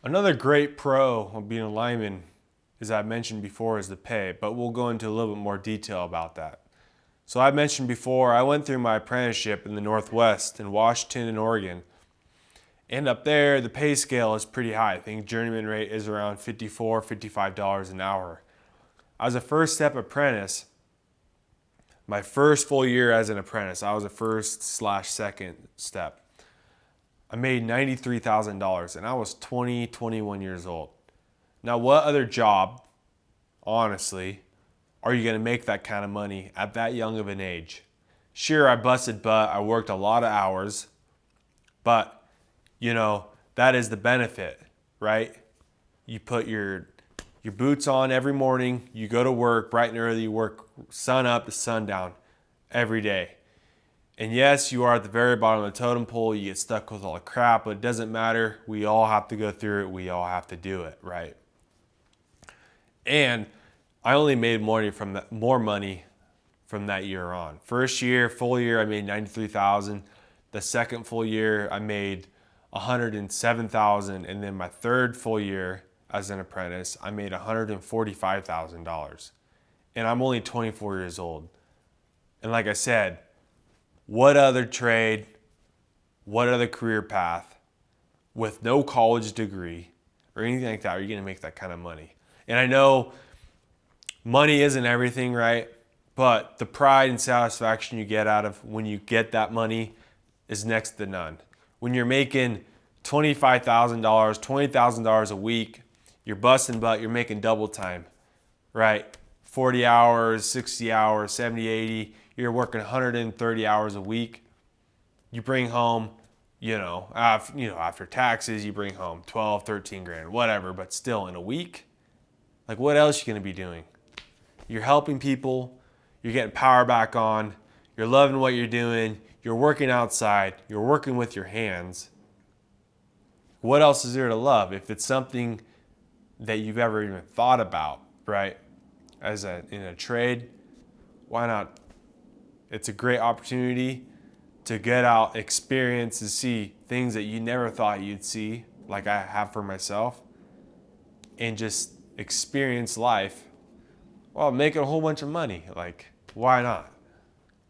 Another great pro of being a lineman, as I mentioned before, is the pay, but we'll go into a little bit more detail about that. So I mentioned before, I went through my apprenticeship in the Northwest in Washington and Oregon. And up there, the pay scale is pretty high. I think journeyman rate is around $54, $55 an hour. I was a first step apprentice. My first full year as an apprentice, I was a first/second step. I made $93,000 and I was 20, 21 years old. Now, what other job, honestly, are you going to make that kind of money at that young of an age? Sure, I busted butt, I worked a lot of hours, but that is the benefit, right? You put your boots on every morning, you go to work bright and early, you work sun up to sundown every day. And yes, you are at the very bottom of the totem pole, you get stuck with all the crap, but it doesn't matter. We all have to go through it, we all have to do it, right? And I only made more money from that year on. First year, full year, I made $93,000. The second full year, I made $107,000, and then my third full year as an apprentice, I made $145,000. And I'm only 24 years old. And like I said, what other trade, what other career path with no college degree or anything like that are you going to make that kind of money? And I know money isn't everything, right? But the pride and satisfaction you get out of when you get that money is next to none. When you're making $25,000, $20,000 a week, you're busting butt, you're making double time, right? 40 hours, 60 hours, 70, 80, you're working 130 hours a week. You bring home, after taxes, you bring home 12, 13 grand, whatever, but still in a week, like what else are you going to be doing? You're helping people, you're getting power back on, you're loving what you're doing, you're working outside, you're working with your hands. What else is there to love if it's something that you've ever even thought about, right? In a trade, why not? It's a great opportunity to get out, experience, and see things that you never thought you'd see, like I have for myself, and just experience life while making a whole bunch of money. Like, why not?